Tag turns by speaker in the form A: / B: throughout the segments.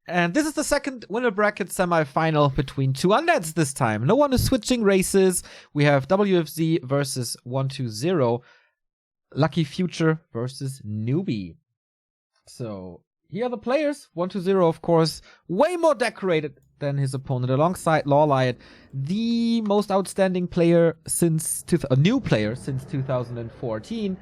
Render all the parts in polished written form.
A: And this is the second Winnerbracket semifinal between two undeads this time. No one is switching races. We have WFZ versus 120. Lucky Future versus Newbie. So here are the players. 120, of course, way more decorated than his opponent, alongside Lawlight, the most outstanding player since a new player since 2014.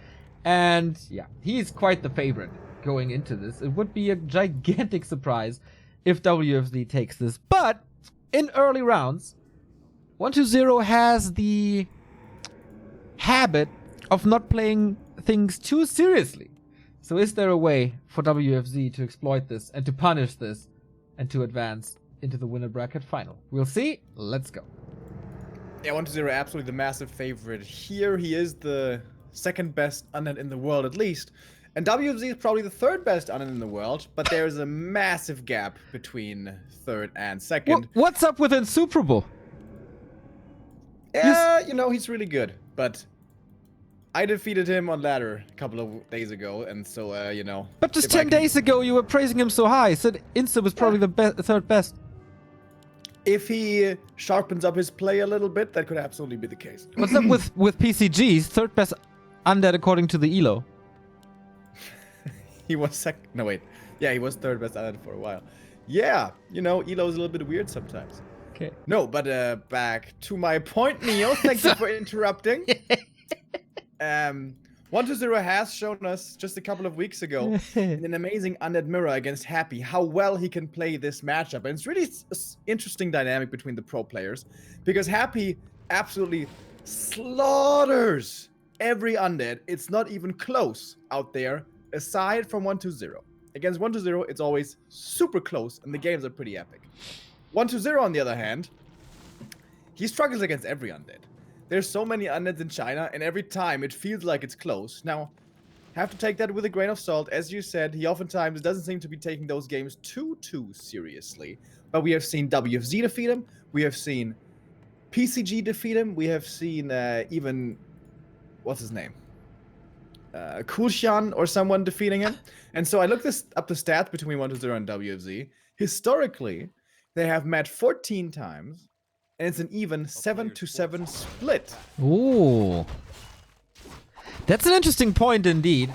A: And yeah, he's quite the favorite going into this. It would be a gigantic surprise if WFZ takes this. But in early rounds, 120 has the habit of not playing things too seriously. So is there a way for WFZ to exploit this and to punish this and to advance into the Winnerbracket final? We'll see. Let's go.
B: Yeah, 120 absolutely the massive favorite here. He is the second best undead in the world at least. And WFZ is probably the third best undead in the world, but there's a massive gap between third and second.
A: What's up with Insuperable?
B: Yeah, you know, he's really good, but I defeated him on ladder a couple of days ago, and so, you know.
A: But just 10 days ago, you were praising him so high. Said Insta was probably the third best.
B: If he sharpens up his play a little bit, that could absolutely be the case.
A: What's up with PCG's third best undead according to the ELO?
B: He was second. No, wait. Yeah, he was third best undead for a while. Yeah, you know, ELO is a little bit weird sometimes.
A: Okay.
B: No, but back to my point, Neo. Thank you for interrupting. 120 has shown us just a couple of weeks ago in an amazing undead mirror against Happy how well he can play this matchup. And it's really interesting dynamic between the pro players because Happy absolutely slaughters every undead. It's not even close out there aside from 120. Against 120, it's always super close and the games are pretty epic. 120, on the other hand, he struggles against every undead. There's so many undeads in China, and every time it feels like it's close. Now, have to take that with a grain of salt. As you said, he oftentimes doesn't seem to be taking those games too seriously. But we have seen WFZ defeat him. We have seen PCG defeat him. We have seen even, what's his name? Kulshan or someone defeating him. And so I looked up the stats between 120 and WFZ. Historically, they have met 14 times. And it's an even 7-7 split.
A: Ooh. That's an interesting point indeed.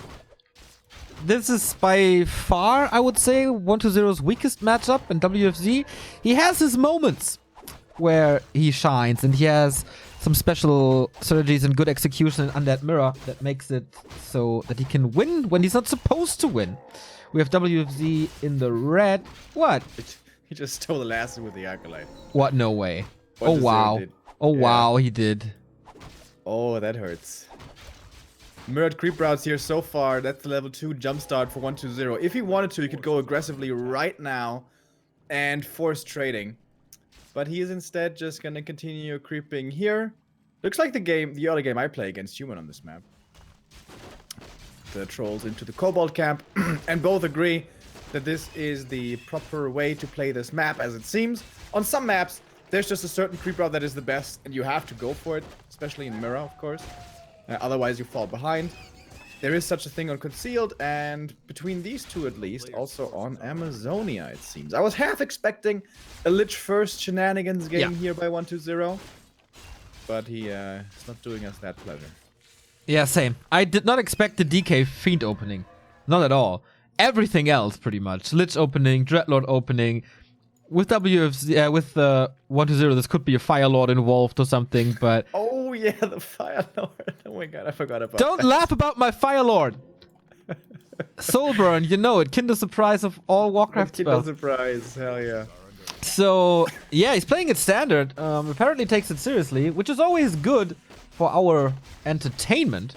A: This is by far, I would say, 120's weakest matchup in WFZ. He has his moments where he shines, and he has some special strategies and good execution in Undead Mirror that makes it so that he can win when he's not supposed to win. We have WFZ in the red. What?
B: He just stole the last with the Acolyte.
A: What? No way. Oh wow. Oh wow, he did.
B: Oh, that hurts. Mirrored creep routes here so far. That's the level 2 jumpstart for 120. If he wanted to, he could go aggressively right now and force trading. But he is instead just gonna continue creeping here. Looks like the other game I play against human on this map. The trolls into the Kobold camp, and both agree that this is the proper way to play this map, as it seems. On some maps, there's just a certain creep route that is the best, and you have to go for it, especially in Mirror, of course. Otherwise, you fall behind. There is such a thing on Concealed, and between these two at least, also on Amazonia, it seems. I was half expecting a Lich first shenanigans game here by 120, but he is not doing us that pleasure.
A: Yeah, same. I did not expect the DK Fiend opening. Not at all. Everything else, pretty much. Lich opening, Dreadlord opening. With WFZ, with 120, this could be a Fire Lord involved or something, but...
B: Oh, yeah, the Fire Lord. Oh my god, I forgot about
A: Don't laugh about my Fire Lord! Soulburn, you know it. Kinder Surprise of all Warcraft spells.
B: Kinder Surprise, hell yeah.
A: So, yeah, he's playing it standard. Apparently takes it seriously, which is always good for our entertainment.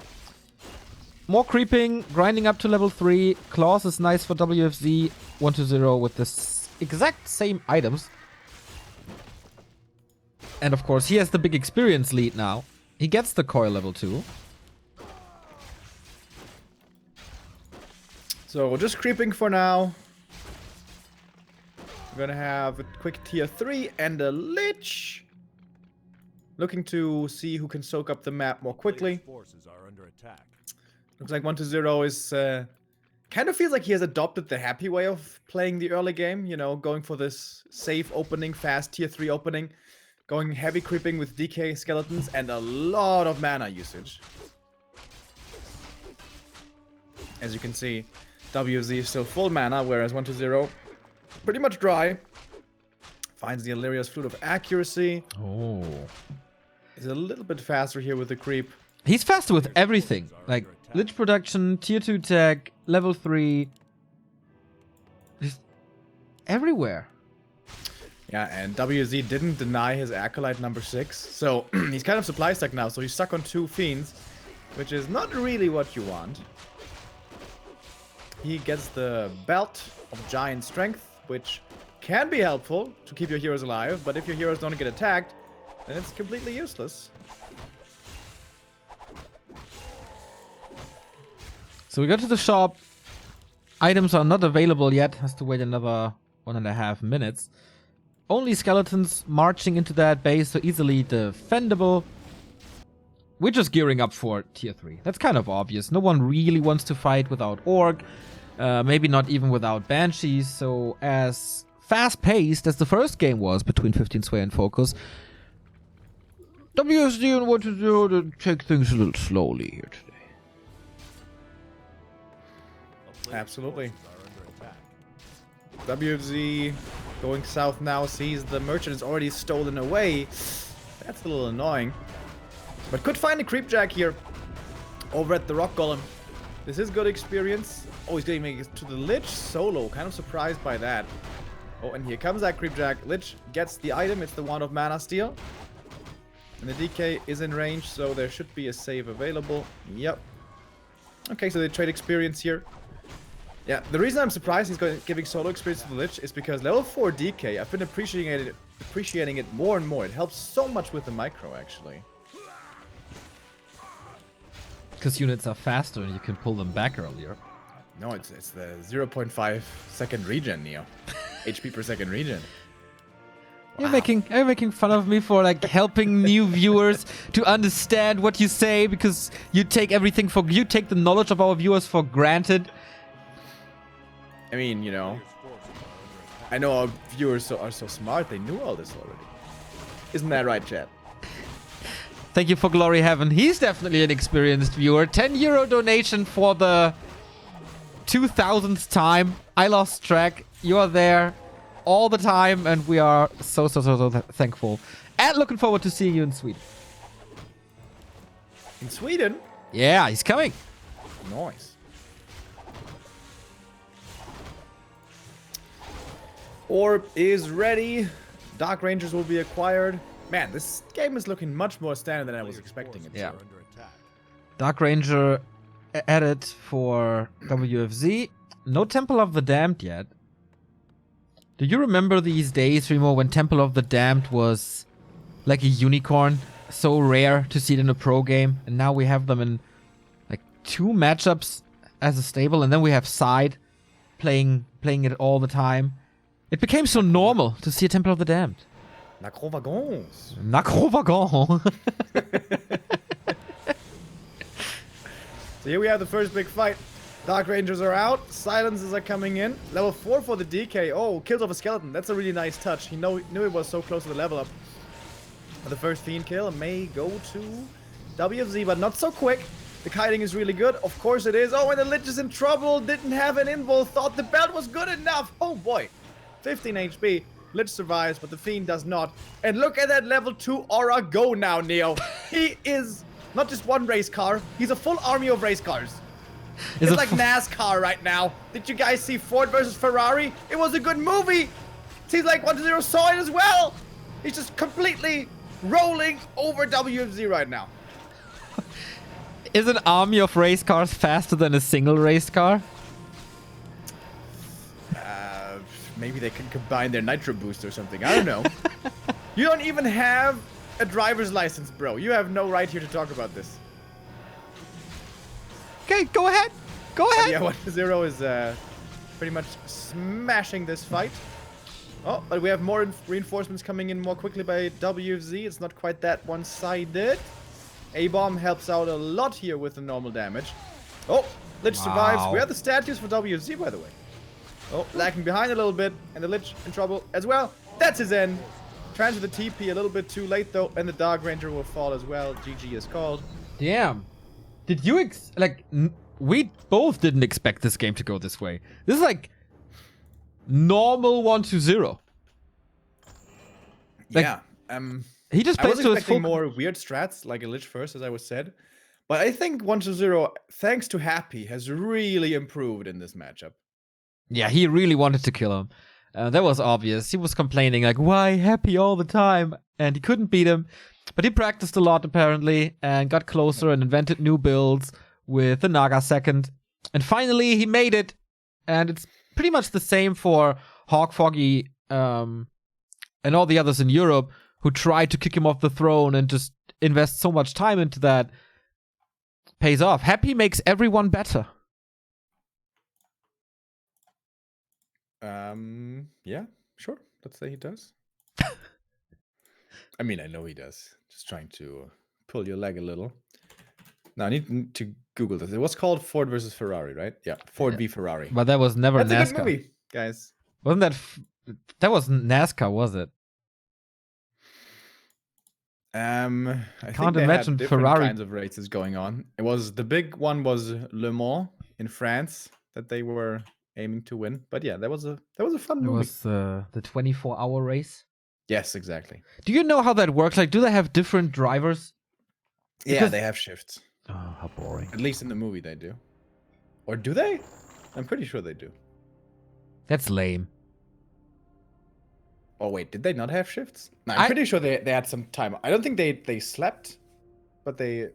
A: More creeping, grinding up to level 3. Claws is nice for WFZ. 120 with this exact same items. And of course, he has the big experience lead now. He gets the coil level 2.
B: So just creeping for now. We're gonna have a quick tier 3 and a Lich. Looking to see who can soak up the map more quickly. Looks like 120 is Kind of feels like he has adopted the happy way of playing the early game, you know, going for this safe opening, fast tier 3 opening, going heavy creeping with DK skeletons and a lot of mana usage. As you can see, WFZ is still full mana, whereas 120 pretty much dry. Finds the Illyria's Flute of Accuracy.
A: Oh.
B: Is a little bit faster here with the creep.
A: He's faster with everything. Like, Lich production, tier 2 tech, level 3. He's everywhere.
B: Yeah, and WZ didn't deny his Acolyte number 6. So, he's kind of supply stuck now. So, he's stuck on 2 Fiends, which is not really what you want. He gets the Belt of Giant Strength, which can be helpful to keep your heroes alive. But if your heroes don't get attacked, then it's completely useless.
A: So we go to the shop. Items are not available yet. Has to wait another 1.5 minutes. Only skeletons marching into that base, so easily defendable. We're just gearing up for tier 3. That's kind of obvious. No one really wants to fight without Orc. Maybe not even without Banshees. So as fast-paced as the first game was between 15 Sway and Focus, WFZ and what to do to take things a little slowly here today.
B: Absolutely. WFZ going south now, sees the merchant is already stolen away. That's a little annoying. But could find a creepjack here over at the rock golem. This is good experience. Oh, he's going to make it to the Lich solo. Kind of surprised by that. Oh, and here comes that creepjack. Lich gets the item. It's the Wand of Mana Steel. And the DK is in range, so there should be a save available. Yep. Okay, so they trade experience here. Yeah, the reason I'm surprised he's giving solo experience to the Lich is because level 4 DK, I've been appreciating it more and more. It helps so much with the micro, actually.
A: Because units are faster and you can pull them back earlier.
B: No, it's the 0.5 second regen, Neo. HP per second regen.
A: Wow. You're making fun of me for like helping new viewers to understand what you say because you take you take the knowledge of our viewers for granted.
B: I mean, you know, I know our viewers are so smart, they knew all this already. Isn't that right, Chad?
A: Thank you for Glory Heaven. He's definitely an experienced viewer. 10 euro donation for the 2000th time. I lost track. You are there all the time, and we are so thankful. And looking forward to seeing you in Sweden.
B: In Sweden?
A: Yeah, he's coming.
B: Nice. Orb is ready. Dark Rangers will be acquired. Man, this game is looking much more standard than I was expecting it to.
A: Yeah. Dark Ranger added for WFZ. No Temple of the Damned yet. Do you remember these days, Remo, when Temple of the Damned was like a unicorn? So rare to see it in a pro game. And now we have them in like 2 matchups as a stable. And then we have Side playing it all the time. It became so normal to see a Temple of the Damned.
B: Necrovagons.
A: Necrovagon.
B: So here we have the first big fight. Dark Rangers are out. Silences are coming in. Level 4 for the DK. Oh, kills off a skeleton. That's a really nice touch. He knew it was so close to the level up. The first Fiend kill may go to WFZ, but not so quick. The kiting is really good. Of course it is. Oh, and the Lich is in trouble. Didn't have an invul. Thought the belt was good enough. Oh, boy. 15 HP. Lich survives, but the Fiend does not. And look at that level 2 aura go now, Neo. He is not just one race car. He's a full army of race cars. It's like NASCAR right now. Did you guys see Ford versus Ferrari? It was a good movie. Seems like 120 saw it as well. He's just completely rolling over WFZ right now.
A: Is an army of race cars faster than a single race car?
B: Maybe they can combine their nitro boost or something. I don't know. You don't even have a driver's license, bro. You have no right here to talk about this.
A: Okay, go ahead. Go ahead.
B: Yeah, 1-0 is pretty much smashing this fight. Oh, but we have more reinforcements coming in more quickly by WFZ. It's not quite that one-sided. A-bomb helps out a lot here with the normal damage. Oh, Lich survives.
A: Wow.
B: Where are the statues for WFZ, by the way? Oh, lagging behind a little bit, and the Lich in trouble as well. That's his end. Transfer the TP a little bit too late, though, and the Dark Ranger will fall as well. GG is called.
A: Damn. Did you we both didn't expect this game to go this way. This is like normal 1-0. Like,
B: Yeah.
A: He just
B: I
A: plays
B: was
A: to his
B: expecting
A: full...
B: more weird strats, like a Lich first, as I was said. But I think 1-0, thanks to Happy, has really improved in this matchup.
A: Yeah, he really wanted to kill him. That was obvious. He was complaining like, why Happy all the time? And he couldn't beat him. But he practiced a lot apparently and got closer and invented new builds with the Naga second. And finally he made it. And it's pretty much the same for Hawk Foggy and all the others in Europe who tried to kick him off the throne and just invest so much time into that. Pays off. Happy makes everyone better.
B: Yeah, sure. Let's say he does. I mean, I know he does. Just trying to pull your leg a little. Now, I need to Google this. It was called Ford versus Ferrari, right? Yeah, Ford v Ferrari.
A: But that was never
B: That's
A: NASCAR.
B: a good movie, guys.
A: Wasn't that... that wasn't NASCAR, was it?
B: I
A: can't
B: think they
A: imagine
B: had different
A: Ferrari-
B: kinds of races going on. It was the big one was Le Mans in France that they were aiming to win. But yeah, that was a fun
A: It
B: movie.
A: was the 24-hour race.
B: Yes, exactly.
A: Do you know how that works? Like, do they have different drivers?
B: Yeah,
A: Because-
B: they have shifts.
A: Oh, how boring.
B: At least in the movie they do. Or do they? I'm pretty sure they do.
A: That's lame.
B: Oh wait, did they not have shifts? No, I'm pretty sure they had some time. I don't think they slept, but they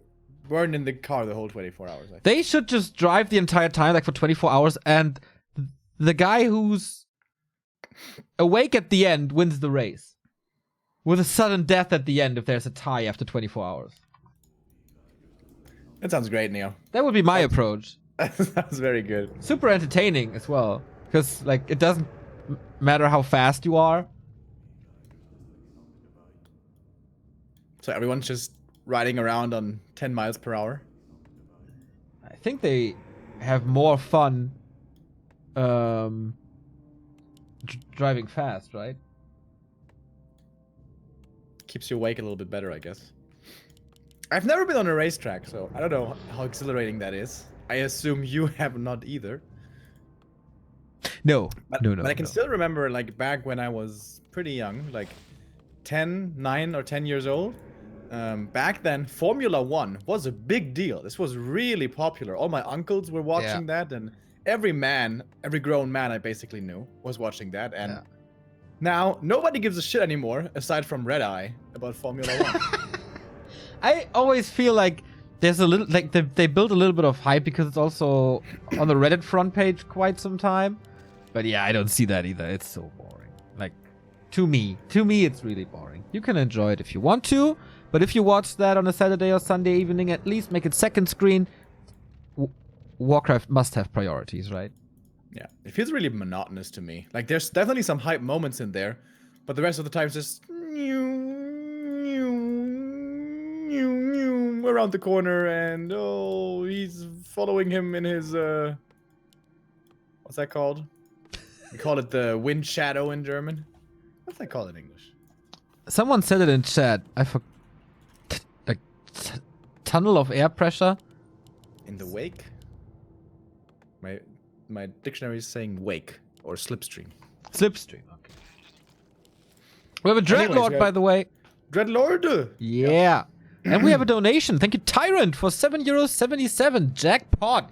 B: weren't in the car the whole 24 hours. I think.
A: They should just drive the entire time, like for 24 hours, and the guy who's awake at the end wins the race. With a sudden death at the end if there's a tie after 24 hours.
B: That sounds great, Neo.
A: That would be my approach.
B: That sounds very good.
A: Super entertaining as well. Because, like, it doesn't matter how fast you are.
B: So everyone's just riding around on 10 miles per hour.
A: I think they have more fun driving fast, right?
B: Keeps you awake a little bit better, I guess. I've never been on a racetrack, so I don't know how exhilarating that is. I assume you have not either.
A: No.
B: But I can still remember, like, back when I was pretty young, like 9 or 10 years old. Back then, Formula 1 was a big deal. This was really popular. All my uncles were watching that, and every grown man I basically knew was watching that. And now, nobody gives a shit anymore, aside from Red Eye, about Formula 1.
A: I always feel like there's a little, like, they built a little bit of hype because it's also on the Reddit front page quite some time. But yeah, I don't see that either. It's so boring. Like, to me, it's really boring. You can enjoy it if you want to, but if you watch that on a Saturday or Sunday evening, at least make it second screen. Warcraft must have priorities, right?
B: Yeah, it feels really monotonous to me. Like, there's definitely some hype moments in there, but the rest of the time it's just around the corner, and oh, he's following him in his what's that called? We call it the wind shadow in German. What's that called in English?
A: Someone said it in chat. I forgot. Like, tunnel of air pressure?
B: In the wake? My dictionary is saying wake or slipstream.
A: Slipstream, okay. We have a Dreadlord, by the way.
B: Dreadlord!
A: Yeah. And we have a donation. Thank you, Tyrant, for €7.77. Jackpot.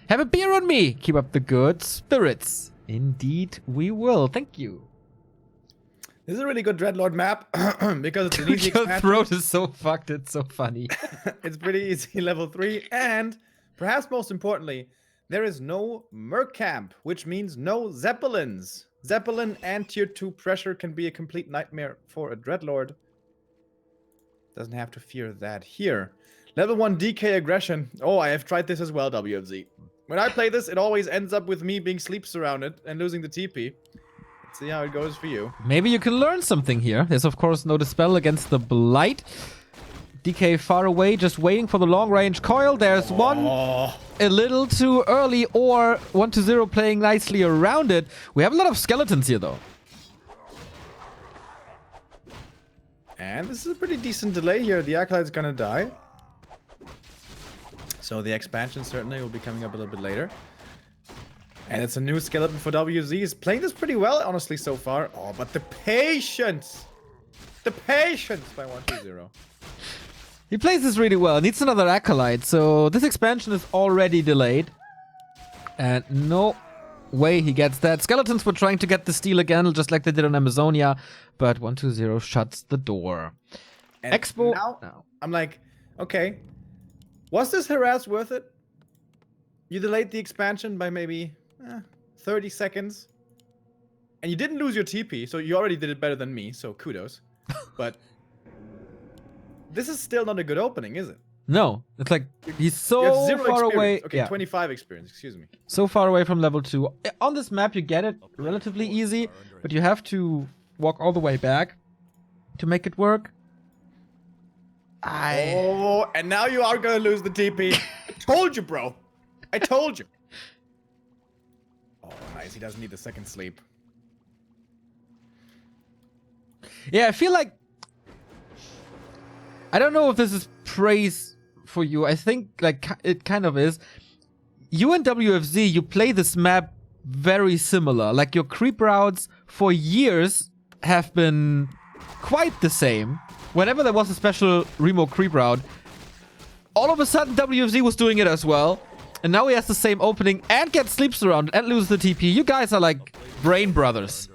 A: Have a beer on me. Keep up the good spirits. Indeed, we will. Thank you.
B: This is a really good Dreadlord map because it's an easy
A: Your
B: expansion.
A: throat is so fucked. It's so funny.
B: It's pretty easy, level 3. And perhaps most importantly, there is no Merc Camp, which means no Zeppelins. Zeppelin and tier 2 pressure can be a complete nightmare for a Dreadlord. Doesn't have to fear that here. Level 1 DK aggression. Oh, I have tried this as well, WFZ. When I play this, it always ends up with me being sleep surrounded and losing the TP. Let's see how it goes for you.
A: Maybe you can learn something here. There's, of course, no dispel against the Blight. DK far away, just waiting for the long range coil. There's one a little too early, or 1-0 playing nicely around it. We have a lot of skeletons here, though.
B: And this is a pretty decent delay here. The Acolyte's gonna die. So the expansion certainly will be coming up a little bit later. And it's a new skeleton for WZ. He's playing this pretty well, honestly, so far. Oh, but the patience! The patience by 1-0.
A: He plays this really well. Needs another Acolyte. So this expansion is already delayed. And no way he gets that. Skeletons were trying to get the steal again, just like they did on Amazonia. But 1-0 shuts the door.
B: And
A: Expo.
B: Now, I'm like, okay. Was this harass worth it? You delayed the expansion by maybe 30 seconds. And you didn't lose your TP, so you already did it better than me, so kudos. But this is still not a good opening, is it?
A: No. It's like he's so
B: You have 0
A: far
B: experience.
A: away.
B: Okay,
A: Yeah.
B: 25 experience, excuse me.
A: So far away from level 2. On this map, you get it relatively easy, but you have to walk all the way back to make it work.
B: Oh, and now you are gonna lose the TP. I told you, bro. I told you. Oh, nice. He doesn't need the second sleep.
A: Yeah, I feel like... I don't know if this is praise for you. I think like it kind of is. You and WFZ, you play this map very similar. Like your creep routes for years have been quite the same. Whenever there was a special Remo creep route, all of a sudden WFZ was doing it as well. And now he has the same opening and gets sleep surrounded and loses the TP. You guys are like brain brothers.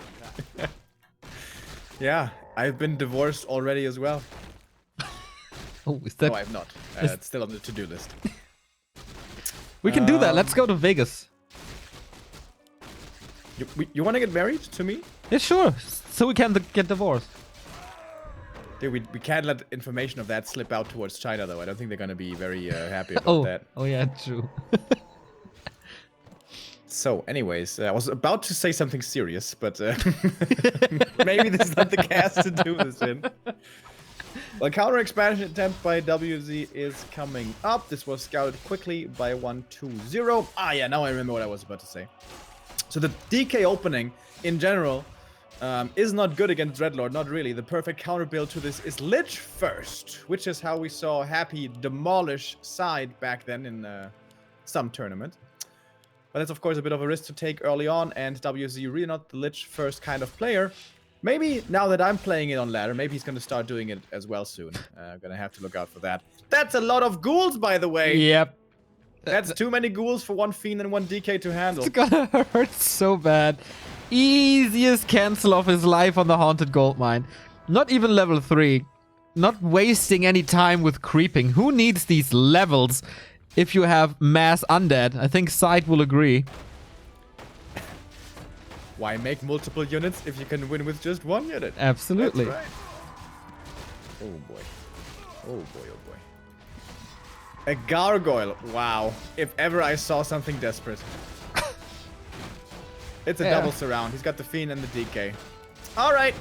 B: Yeah, I've been divorced already as well.
A: Oh, is that...
B: No, I've not. It's still on the to-do list.
A: We can do that. Let's go to Vegas.
B: You want to get married to me?
A: Yeah, sure. So we can get divorced.
B: Dude, we can't let information of that slip out towards China, though. I don't think they're going to be very happy about that.
A: Oh, yeah, true.
B: So, anyways, I was about to say something serious, but maybe this is not the cast to do this in. Well, counter expansion attempt by WZ is coming up. This was scouted quickly by 1-2-0. Ah, yeah, now I remember what I was about to say. So the DK opening, in general, is not good against Dreadlord. Not really. The perfect counter build to this is Lich first, which is how we saw Happy demolish Side back then in some tournament. But that's, of course, a bit of a risk to take early on, and WZ really not the Lich first kind of player. Maybe now that I'm playing it on ladder, maybe he's going to start doing it as well soon. I'm going to have to look out for that. That's a lot of ghouls, by the way.
A: Yep.
B: That's too many ghouls for one Fiend and one DK to handle.
A: It's gonna hurt so bad. Easiest cancel of his life on the Haunted Goldmine. Not even level 3. Not wasting any time with creeping. Who needs these levels if you have mass undead? I think Side will agree.
B: Why make multiple units if you can win with just one unit?
A: Absolutely.
B: That's right. Oh boy. Oh boy, oh boy. A gargoyle. Wow. If ever I saw something desperate. It's a double surround. He's got the Fiend and the DK. Alright.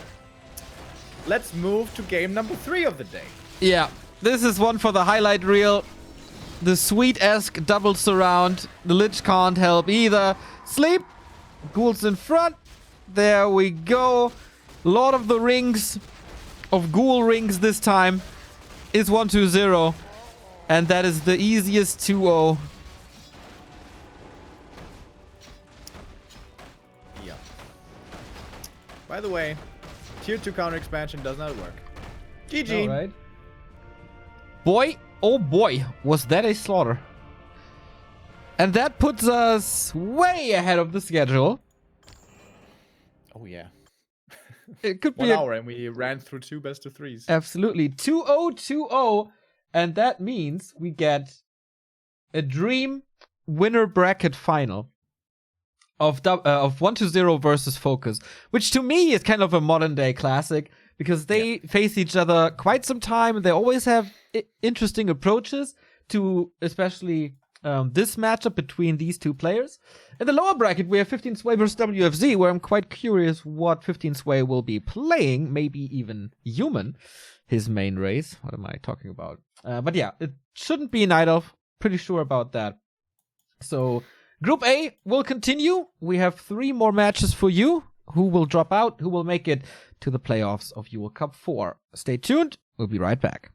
B: Let's move to game number 3 of the day.
A: Yeah. This is one for the highlight reel. The sweet-esque double surround. The Lich can't help either. Sleep. Ghouls in front. There we go. Lord of the Rings. Of Ghoul Rings this time. Is 1-2-0. And that is the easiest 2-0.
B: Yeah. By the way, tier 2 counter expansion does not work. GG.
A: All right. Boy, oh boy, was that a slaughter. And that puts us way ahead of the schedule.
B: Oh yeah.
A: It could be
B: 1 hour and we ran through 2 best of 3s.
A: Absolutely. 2-0-2-0. And that means we get a dream winner bracket final of 1-0 versus Focus, which to me is kind of a modern day classic because they face each other quite some time and they always have interesting approaches to especially this matchup between these two players. In the lower bracket, we have 15 Sway versus WFZ, where I'm quite curious what 15 Sway will be playing. Maybe even Human, his main race. What am I talking about? But yeah, it shouldn't be Night Elf. Pretty sure about that. So Group A will continue. We have 3 more matches for you. Who will drop out? Who will make it to the playoffs of Yule Cup 4? Stay tuned. We'll be right back.